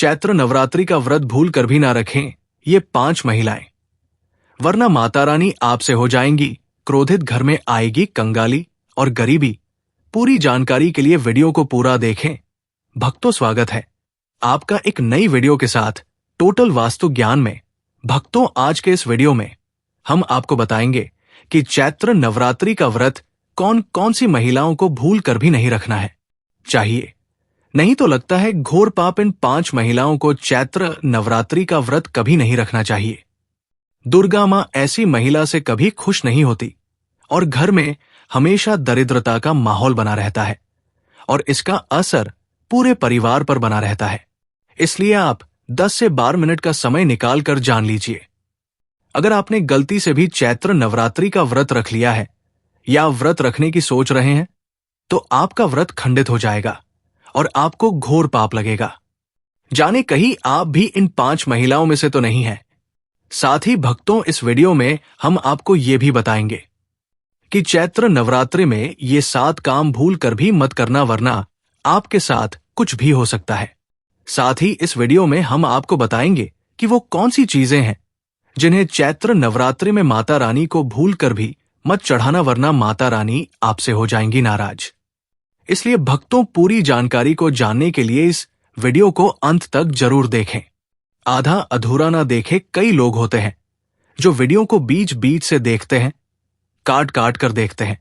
चैत्र नवरात्रि का व्रत भूल कर भी ना रखें ये 5 महिलाएं, वरना माता रानी आपसे हो जाएंगी क्रोधित, घर में आएगी कंगाली और गरीबी। पूरी जानकारी के लिए वीडियो को पूरा देखें। भक्तों, स्वागत है आपका एक नई वीडियो के साथ टोटल वास्तु ज्ञान में। भक्तों, आज के इस वीडियो में हम आपको बताएंगे कि चैत्र नवरात्रि का व्रत कौन कौन सी महिलाओं को भूल कर भी नहीं रखना है चाहिए। नहीं तो लगता है घोर पाप इन 5 महिलाओं को चैत्र नवरात्रि का व्रत कभी नहीं रखना चाहिए। दुर्गा मां ऐसी महिला से कभी खुश नहीं होती और घर में हमेशा दरिद्रता का माहौल बना रहता है और इसका असर पूरे परिवार पर बना रहता है। इसलिए आप 10 से 12 मिनट का समय निकाल कर जान लीजिए। अगर आपने गलती से भी चैत्र नवरात्रि का व्रत रख लिया है या व्रत रखने की सोच रहे हैं तो आपका व्रत खंडित हो जाएगा और आपको घोर पाप लगेगा। जाने कहीं आप भी इन 5 महिलाओं में से तो नहीं हैं। साथ ही भक्तों, इस वीडियो में हम आपको ये भी बताएंगे कि चैत्र नवरात्रि में ये 7 काम भूल कर भी मत करना, वरना आपके साथ कुछ भी हो सकता है। साथ ही इस वीडियो में हम आपको बताएंगे कि वो कौन सी चीजें हैं जिन्हें चैत्र नवरात्रि में माता रानी को भूल कर भी मत चढ़ाना, वरना माता रानी आपसे हो जाएंगी नाराज। इसलिए भक्तों, पूरी जानकारी को जानने के लिए इस वीडियो को अंत तक जरूर देखें। आधा अधूरा ना देखे कई लोग होते हैं जो वीडियो को बीच बीच से देखते हैं, काट काट कर देखते हैं,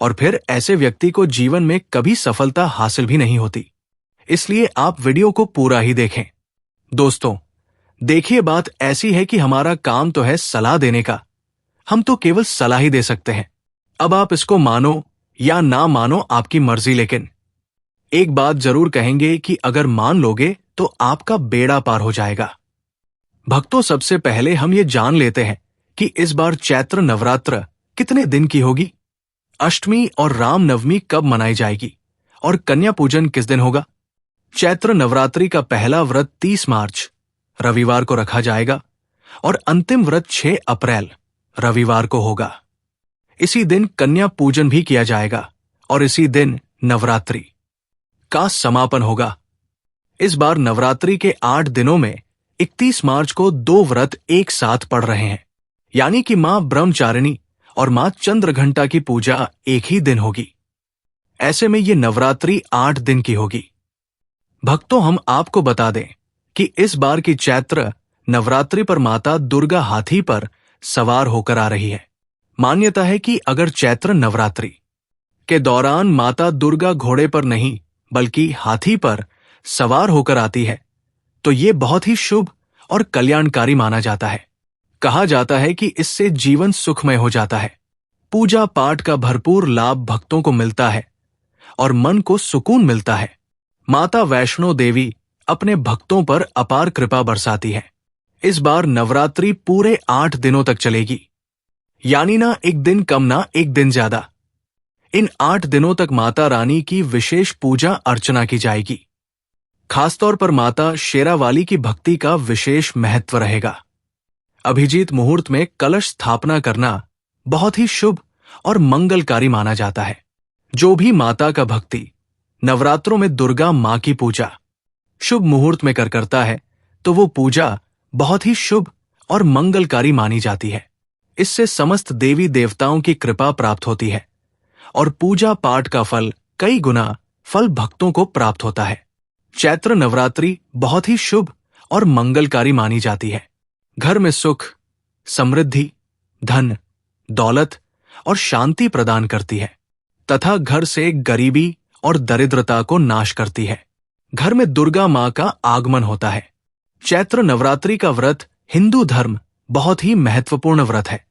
और फिर ऐसे व्यक्ति को जीवन में कभी सफलता हासिल भी नहीं होती। इसलिए आप वीडियो को पूरा ही देखें। दोस्तों, देखिए, बात ऐसी है कि हमारा काम तो है सलाह देने का, हम तो केवल सलाह ही दे सकते हैं। अब आप इसको मानो या ना मानो, आपकी मर्जी, लेकिन एक बात जरूर कहेंगे कि अगर मान लोगे तो आपका बेड़ा पार हो जाएगा। भक्तों, सबसे पहले हम ये जान लेते हैं कि इस बार चैत्र नवरात्र कितने दिन की होगी, अष्टमी और रामनवमी कब मनाई जाएगी और कन्या पूजन किस दिन होगा। चैत्र नवरात्रि का पहला व्रत 30 मार्च रविवार को रखा जाएगा और अंतिम व्रत 6 अप्रैल रविवार को होगा। इसी दिन कन्या पूजन भी किया जाएगा और इसी दिन नवरात्रि का समापन होगा। इस बार नवरात्रि के 8 दिनों में 31 मार्च को 2 व्रत एक साथ पड़ रहे हैं, यानी कि मां ब्रह्मचारिणी और मां चंद्रघंटा की पूजा एक ही दिन होगी। ऐसे में ये नवरात्रि 8 दिन की होगी। भक्तों, हम आपको बता दें कि इस बार की चैत्र नवरात्रि पर माता दुर्गा हाथी पर सवार होकर आ रही है। मान्यता है कि अगर चैत्र नवरात्रि के दौरान माता दुर्गा घोड़े पर नहीं बल्कि हाथी पर सवार होकर आती है तो ये बहुत ही शुभ और कल्याणकारी माना जाता है। कहा जाता है कि इससे जीवन सुखमय हो जाता है, पूजा पाठ का भरपूर लाभ भक्तों को मिलता है और मन को सुकून मिलता है। माता वैष्णो देवी अपने भक्तों पर अपार कृपा बरसाती है। इस बार नवरात्रि पूरे 8 दिनों तक चलेगी, यानी ना एक दिन कम ना एक दिन ज्यादा। इन 8 दिनों तक माता रानी की विशेष पूजा अर्चना की जाएगी। खासतौर पर माता शेरावाली की भक्ति का विशेष महत्व रहेगा। अभिजीत मुहूर्त में कलश स्थापना करना बहुत ही शुभ और मंगलकारी माना जाता है। जो भी माता का भक्ति नवरात्रों में दुर्गा मां की पूजा शुभ मुहूर्त में करता है तो वो पूजा बहुत ही शुभ और मंगलकारी मानी जाती है। इससे समस्त देवी देवताओं की कृपा प्राप्त होती है और पूजा पाठ का फल कई गुना फल भक्तों को प्राप्त होता है। चैत्र नवरात्रि बहुत ही शुभ और मंगलकारी मानी जाती है। घर में सुख, समृद्धि, धन, दौलत और शांति प्रदान करती है तथा घर से गरीबी और दरिद्रता को नाश करती है। घर में दुर्गा मां का आगमन होता है। चैत्र नवरात्रि का व्रत हिंदू धर्म बहुत ही महत्वपूर्ण व्रत है,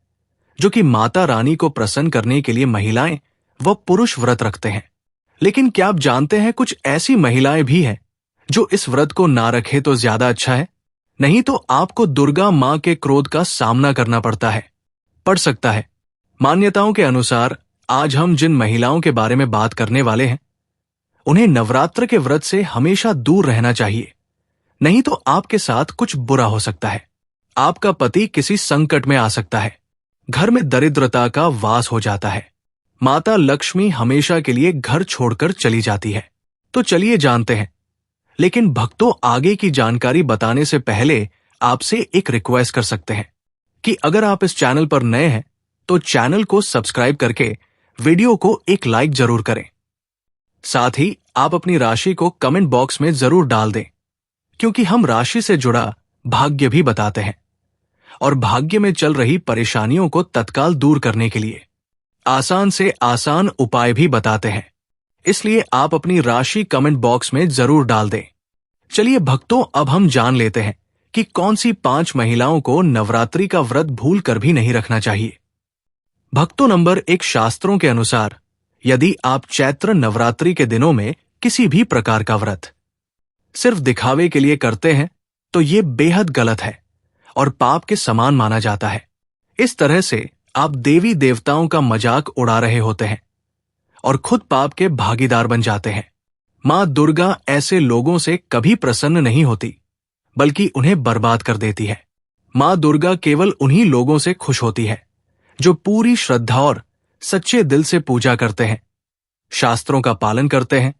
जो कि माता रानी को प्रसन्न करने के लिए महिलाएं व पुरुष व्रत रखते हैं। लेकिन क्या आप जानते हैं, कुछ ऐसी महिलाएं भी हैं जो इस व्रत को ना रखे तो ज्यादा अच्छा है। नहीं तो आपको दुर्गा मां के क्रोध का सामना करना पड़ सकता है। मान्यताओं के अनुसार आज हम जिन महिलाओं के बारे में बात करने वाले हैं उन्हें नवरात्र के व्रत से हमेशा दूर रहना चाहिए, नहीं तो आपके साथ कुछ बुरा हो सकता है। आपका पति किसी संकट में आ सकता है, घर में दरिद्रता का वास हो जाता है, माता लक्ष्मी हमेशा के लिए घर छोड़कर चली जाती है। तो चलिए जानते हैं लेकिन भक्तों आगे की जानकारी बताने से पहले आपसे एक रिक्वेस्ट कर सकते हैं कि अगर आप इस चैनल पर नए हैं तो चैनल को सब्सक्राइब करके वीडियो को एक लाइक जरूर करें। साथ ही आप अपनी राशि को कमेंट बॉक्स में जरूर डाल दें, क्योंकि हम राशि से जुड़ा भाग्य भी बताते हैं और भाग्य में चल रही परेशानियों को तत्काल दूर करने के लिए आसान से आसान उपाय भी बताते हैं। इसलिए आप अपनी राशि कमेंट बॉक्स में जरूर डाल दें। चलिए भक्तों, अब हम जान लेते हैं कि कौन सी 5 महिलाओं को नवरात्रि का व्रत भूल कर भी नहीं रखना चाहिए। भक्तों, नंबर 1, शास्त्रों के अनुसार यदि आप चैत्र नवरात्रि के दिनों में किसी भी प्रकार का व्रत सिर्फ दिखावे के लिए करते हैं तो ये बेहद गलत है और पाप के समान माना जाता है। इस तरह से आप देवी देवताओं का मजाक उड़ा रहे होते हैं और खुद पाप के भागीदार बन जाते हैं। मां दुर्गा ऐसे लोगों से कभी प्रसन्न नहीं होती, बल्कि उन्हें बर्बाद कर देती है। मां दुर्गा केवल उन्हीं लोगों से खुश होती है जो पूरी श्रद्धा और सच्चे दिल से पूजा करते हैं, शास्त्रों का पालन करते हैं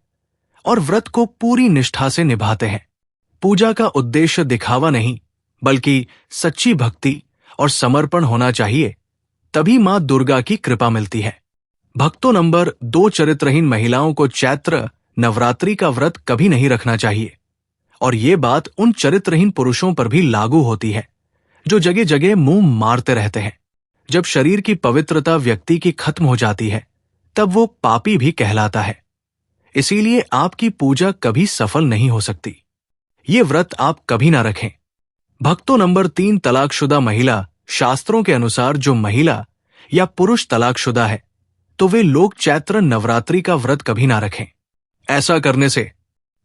और व्रत को पूरी निष्ठा से निभाते हैं। पूजा का उद्देश्य दिखावा नहीं, बल्कि सच्ची भक्ति और समर्पण होना चाहिए, तभी मां दुर्गा की कृपा मिलती है। भक्तों, नंबर 2, चरित्रहीन महिलाओं को चैत्र नवरात्रि का व्रत कभी नहीं रखना चाहिए और ये बात उन चरित्रहीन पुरुषों पर भी लागू होती है जो जगह जगह मुंह मारते रहते हैं। जब शरीर की पवित्रता व्यक्ति की खत्म हो जाती है तब वो पापी भी कहलाता है। इसीलिए आपकी पूजा कभी सफल नहीं हो सकती। ये व्रत आप कभी ना रखें। भक्तों, नंबर 3, तलाकशुदा महिला। शास्त्रों के अनुसार जो महिला या पुरुष तलाकशुदा है तो वे लोग चैत्र नवरात्रि का व्रत कभी ना रखें। ऐसा करने से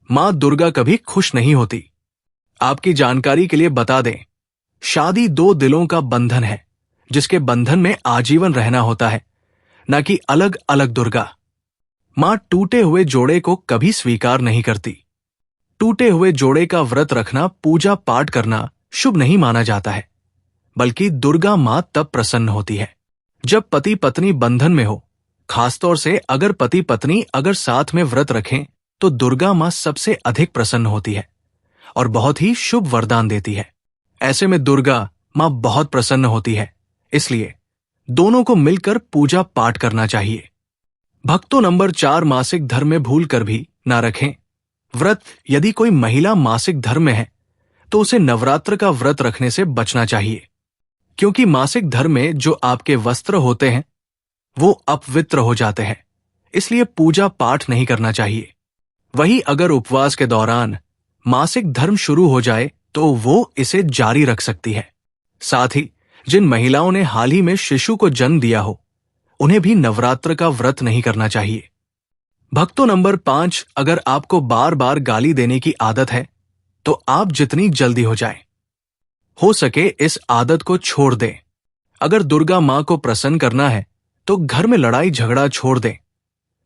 मां दुर्गा कभी खुश नहीं होती। आपकी जानकारी के लिए बता दें, शादी 2 दिलों का बंधन है जिसके बंधन में आजीवन रहना होता है, न कि अलग अलग दुर्गा। मां टूटे हुए जोड़े को कभी स्वीकार नहीं करती। टूटे हुए जोड़े का व्रत रखना, पूजा पाठ करना शुभ नहीं माना जाता है, बल्कि दुर्गा मां तब प्रसन्न होती है जब पति पत्नी बंधन में हो। खासतौर से अगर पति पत्नी अगर साथ में व्रत रखें तो दुर्गा मां सबसे अधिक प्रसन्न होती है और बहुत ही शुभ वरदान देती है। ऐसे में दुर्गा मां बहुत प्रसन्न होती है, इसलिए दोनों को मिलकर पूजा पाठ करना चाहिए। भक्तों, नंबर 4, मासिक धर्म में भूल कर भी ना रखें व्रत। यदि कोई महिला मासिक धर्म में है तो उसे नवरात्र का व्रत रखने से बचना चाहिए, क्योंकि मासिक धर्म में जो आपके वस्त्र होते हैं वो अपवित्र हो जाते हैं, इसलिए पूजा पाठ नहीं करना चाहिए। वहीं अगर उपवास के दौरान मासिक धर्म शुरू हो जाए तो वो इसे जारी रख सकती है। साथ ही जिन महिलाओं ने हाल ही में शिशु को जन्म दिया हो उन्हें भी नवरात्र का व्रत नहीं करना चाहिए। भक्तों, नंबर 5, अगर आपको बार बार गाली देने की आदत है तो आप जितनी जल्दी हो सके इस आदत को छोड़ दें। अगर दुर्गा मां को प्रसन्न करना है तो घर में लड़ाई झगड़ा छोड़ दें,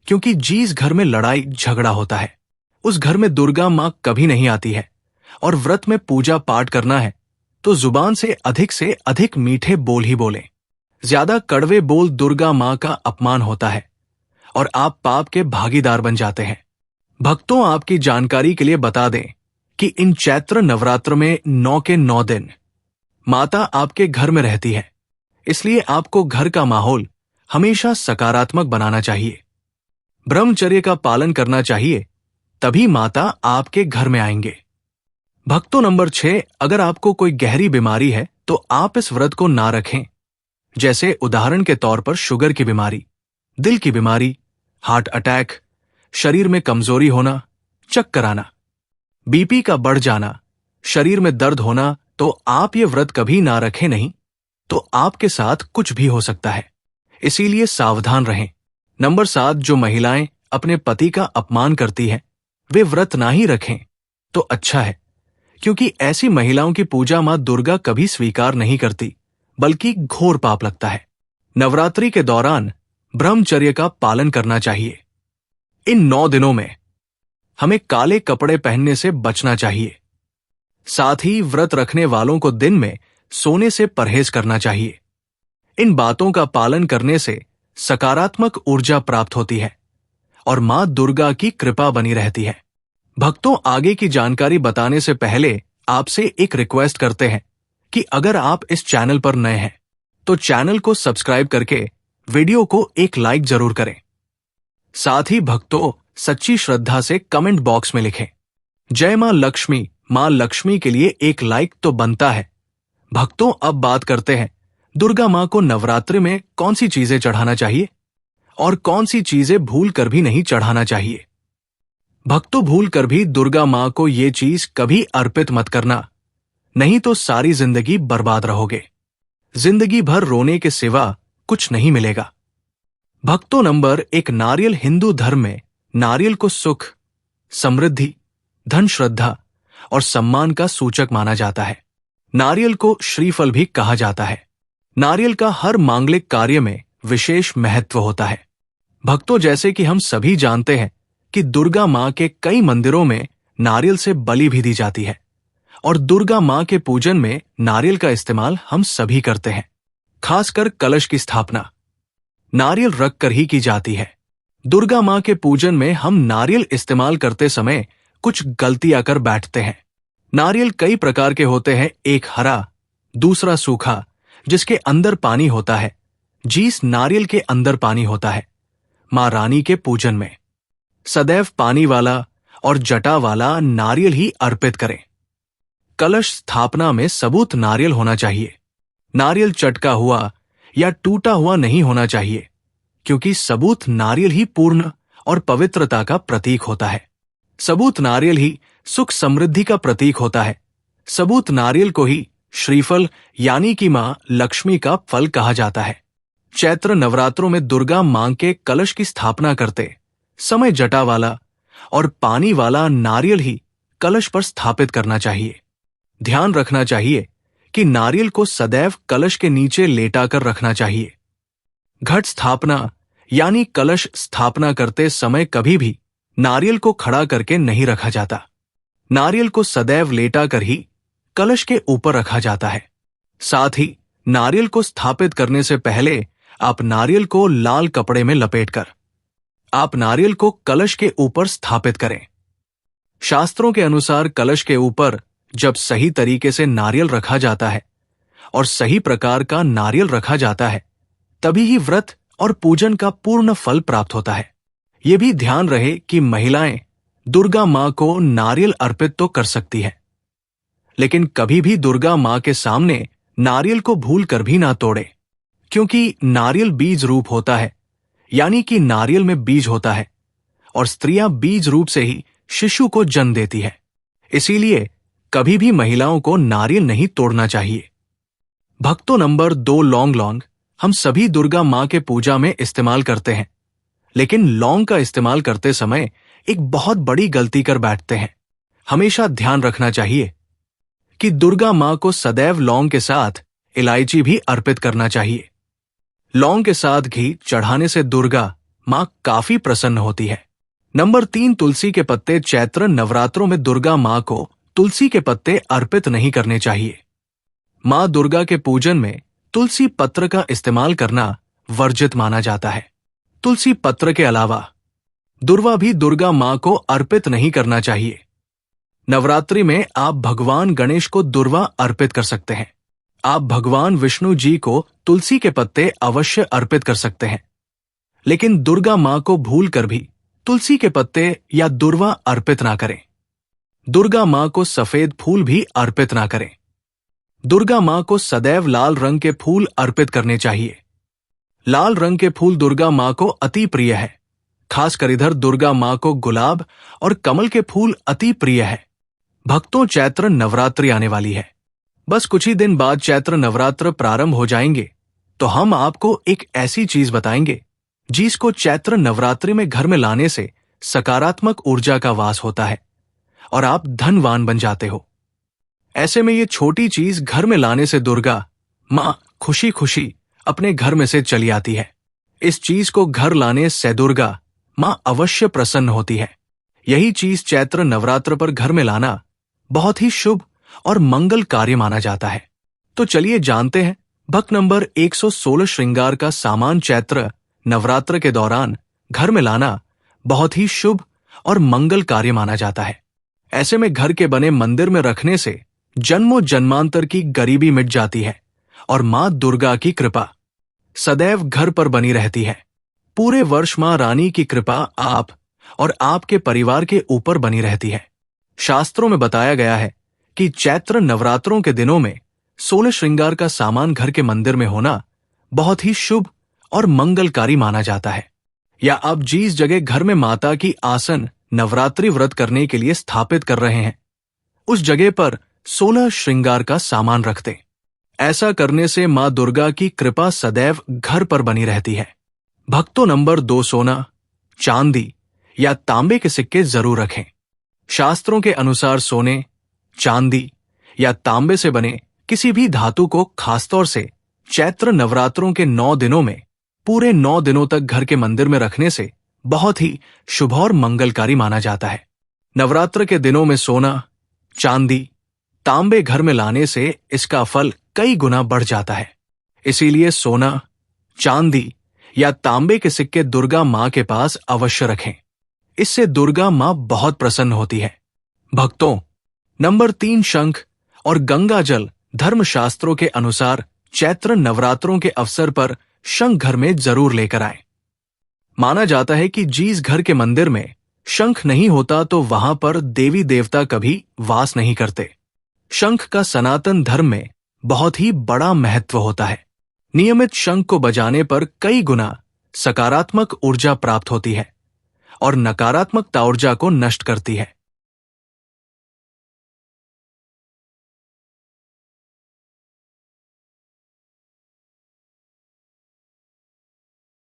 क्योंकि जिस घर में लड़ाई झगड़ा होता है उस घर में दुर्गा मां कभी नहीं आती है। और व्रत में पूजा पाठ करना है तो जुबान से अधिक मीठे बोल ही बोलें। ज्यादा कड़वे बोल दुर्गा मां का अपमान होता है और आप पाप के भागीदार बन जाते हैं। भक्तों, आपकी जानकारी के लिए बता दें कि इन चैत्र नवरात्र में 9 के 9 दिन माता आपके घर में रहती है, इसलिए आपको घर का माहौल हमेशा सकारात्मक बनाना चाहिए। ब्रह्मचर्य का पालन करना चाहिए, तभी माता आपके घर में आएंगे। भक्तों, नंबर 6, अगर आपको कोई गहरी बीमारी है तो आप इस व्रत को ना रखें। जैसे उदाहरण के तौर पर शुगर की बीमारी, दिल की बीमारी, हार्ट अटैक, शरीर में कमजोरी होना, चक्कर आना, बीपी का बढ़ जाना, शरीर में दर्द होना, तो आप ये व्रत कभी ना रखें। नहीं तो आपके साथ कुछ भी हो सकता है, इसीलिए सावधान रहें। नंबर 7, जो महिलाएं अपने पति का अपमान करती हैं वे व्रत ना ही रखें तो अच्छा है, क्योंकि ऐसी महिलाओं की पूजा मां दुर्गा कभी स्वीकार नहीं करती, बल्कि घोर पाप लगता है। नवरात्रि के दौरान ब्रह्मचर्य का पालन करना चाहिए। इन 9 दिनों में हमें काले कपड़े पहनने से बचना चाहिए। साथ ही व्रत रखने वालों को दिन में सोने से परहेज करना चाहिए। इन बातों का पालन करने से सकारात्मक ऊर्जा प्राप्त होती है और मां दुर्गा की कृपा बनी रहती है। भक्तों, आगे की जानकारी बताने से पहले आपसे एक रिक्वेस्ट करते हैं कि अगर आप इस चैनल पर नए हैं तो चैनल को सब्सक्राइब करके वीडियो को एक लाइक जरूर करें। साथ ही भक्तों, सच्ची श्रद्धा से कमेंट बॉक्स में लिखें, जय मां लक्ष्मी के लिए एक लाइक तो बनता है। भक्तों, अब बात करते हैं दुर्गा मां को नवरात्रि में कौन सी चीजें चढ़ाना चाहिए और कौन सी चीजें भूल कर भी नहीं चढ़ाना चाहिए। भक्तों, भूल कर भी दुर्गा मां को ये चीज कभी अर्पित मत करना, नहीं तो सारी जिंदगी बर्बाद रहोगे। जिंदगी भर रोने के सिवा कुछ नहीं मिलेगा। भक्तों, नंबर 1, नारियल हिंदू धर्म में नारियल को सुख, समृद्धि, धन, श्रद्धा और सम्मान का सूचक माना जाता है। नारियल को श्रीफल भी कहा जाता है। नारियल का हर मांगलिक कार्य में विशेष महत्व होता है। भक्तों, जैसे कि हम सभी जानते हैं कि दुर्गा मां के कई मंदिरों में नारियल से बलि भी दी जाती है और दुर्गा मां के पूजन में नारियल का इस्तेमाल हम सभी करते हैं। खासकर कलश की स्थापना नारियल रखकर ही की जाती है। दुर्गा मां के पूजन में हम नारियल इस्तेमाल करते समय कुछ गलतियां कर बैठते हैं। नारियल कई प्रकार के होते हैं, एक हरा, दूसरा सूखा जिसके अंदर पानी होता है। जीस नारियल के अंदर पानी होता है। मां रानी के पूजन में सदैव पानी वाला और जटा वाला नारियल ही अर्पित करें। कलश स्थापना में सबूत नारियल होना चाहिए। नारियल चटका हुआ या टूटा हुआ नहीं होना चाहिए, क्योंकि सबूत नारियल ही पूर्ण और पवित्रता का प्रतीक होता है। सबूत नारियल ही सुख समृद्धि का प्रतीक होता है। सबूत नारियल को ही श्रीफल यानी कि मां लक्ष्मी का फल कहा जाता है। चैत्र नवरात्रों में दुर्गा मां के कलश की स्थापना करते समय जटा वाला और पानी वाला नारियल ही कलश पर स्थापित करना चाहिए। ध्यान रखना चाहिए कि नारियल को सदैव कलश के नीचे लेटाकर रखना चाहिए। घट स्थापना यानी कलश स्थापना करते समय कभी भी नारियल को खड़ा करके नहीं रखा जाता। नारियल को सदैव लेटाकर ही कलश के ऊपर रखा जाता है। साथ ही नारियल को स्थापित करने से पहले आप नारियल को लाल कपड़े में लपेटकर आप नारियल को कलश के ऊपर स्थापित करें। शास्त्रों के अनुसार कलश के ऊपर जब सही तरीके से नारियल रखा जाता है और सही प्रकार का नारियल रखा जाता है, तभी ही व्रत और पूजन का पूर्ण फल प्राप्त होता है। ये भी ध्यान रहे कि महिलाएं दुर्गा मां को नारियल अर्पित तो कर सकती है, लेकिन कभी भी दुर्गा मां के सामने नारियल को भूल कर भी ना तोड़े, क्योंकि नारियल बीज रूप होता है, यानी कि नारियल में बीज होता है और स्त्रियां बीज रूप से ही शिशु को जन्म देती है। इसीलिए कभी भी महिलाओं को नारियल नहीं तोड़ना चाहिए। भक्तों, नंबर 2, लौंग हम सभी दुर्गा मां के पूजा में इस्तेमाल करते हैं, लेकिन लौंग का इस्तेमाल करते समय एक बहुत बड़ी गलती कर बैठते हैं। हमेशा ध्यान रखना चाहिए कि दुर्गा मां को सदैव लौंग के साथ इलायची भी अर्पित करना चाहिए। लौंग के साथ घी चढ़ाने से दुर्गा मां काफी प्रसन्न होती है। नंबर 3, तुलसी के पत्ते चैत्र नवरात्रों में दुर्गा मां को तुलसी के पत्ते अर्पित नहीं करने चाहिए। मां दुर्गा के पूजन में तुलसी पत्र का इस्तेमाल करना वर्जित माना जाता है। तुलसी पत्र के अलावा दुर्वा भी दुर्गा मां को अर्पित नहीं करना चाहिए। नवरात्रि में आप भगवान गणेश को दुर्वा अर्पित कर सकते हैं। आप भगवान विष्णु जी को तुलसी के पत्ते अवश्य अर्पित कर सकते हैं, लेकिन दुर्गा मां को भूल कर भी तुलसी के पत्ते या दुर्वा अर्पित ना करें। दुर्गा मां को सफेद फूल भी अर्पित ना करें। दुर्गा मां को सदैव लाल रंग के फूल अर्पित करने चाहिए। लाल रंग के फूल दुर्गा मां को अति प्रिय है। खासकर इधर दुर्गा मां को गुलाब और कमल के फूल अति प्रिय है। भक्तों, चैत्र नवरात्रि आने वाली है। बस कुछ ही दिन बाद चैत्र नवरात्र प्रारंभ हो जाएंगे, तो हम आपको एक ऐसी चीज बताएंगे जिसको चैत्र नवरात्रि में घर में लाने से सकारात्मक ऊर्जा का वास होता है और आप धनवान बन जाते हो। ऐसे में ये छोटी चीज घर में लाने से दुर्गा मां खुशी खुशी अपने घर में से चली आती है। इस चीज को घर लाने से दुर्गा मां अवश्य प्रसन्न होती है। यही चीज चैत्र नवरात्र पर घर में लाना बहुत ही शुभ और मंगल कार्य माना जाता है। तो चलिए जानते हैं भक्त नंबर 116 श्रृंगार का सामान चैत्र नवरात्र के दौरान घर में लाना बहुत ही शुभ और मंगल कार्य माना जाता है। ऐसे में घर के बने मंदिर में रखने से जन्मों जन्मांतर की गरीबी मिट जाती है और मां दुर्गा की कृपा सदैव घर पर बनी रहती है। पूरे वर्ष मां रानी की कृपा आप और आपके परिवार के ऊपर बनी रहती है। शास्त्रों में बताया गया है कि चैत्र नवरात्रों के दिनों में 16 श्रृंगार का सामान घर के मंदिर में होना बहुत ही शुभ और मंगलकारी माना जाता है। या आप जिस जगह घर में माता की आसन नवरात्रि व्रत करने के लिए स्थापित कर रहे हैं, उस जगह पर 16 श्रृंगार का सामान रख दें। ऐसा करने से मां दुर्गा की कृपा सदैव घर पर बनी रहती है। भक्तों, नंबर 2, सोना, चांदी या तांबे के सिक्के जरूर रखें। शास्त्रों के अनुसार सोने, चांदी या तांबे से बने किसी भी धातु को खासतौर से चैत्र नवरात्रों के 9 दिनों में पूरे 9 दिनों तक घर के मंदिर में रखने से बहुत ही शुभ और मंगलकारी माना जाता है। नवरात्र के दिनों में सोना, चांदी, तांबे घर में लाने से इसका फल कई गुना बढ़ जाता है। इसीलिए सोना, चांदी या तांबे के सिक्के दुर्गा मां के पास अवश्य रखें। इससे दुर्गा मां बहुत प्रसन्न होती है। भक्तों, नंबर 3, शंख और गंगा जल धर्मशास्त्रों के अनुसार चैत्र नवरात्रों के अवसर पर शंख घर में जरूर लेकर आएं। माना जाता है कि जिस घर के मंदिर में शंख नहीं होता तो वहां पर देवी देवता कभी वास नहीं करते। शंख का सनातन धर्म में बहुत ही बड़ा महत्व होता है। नियमित शंख को बजाने पर कई गुना सकारात्मक ऊर्जा प्राप्त होती है और नकारात्मकता ऊर्जा को नष्ट करती है।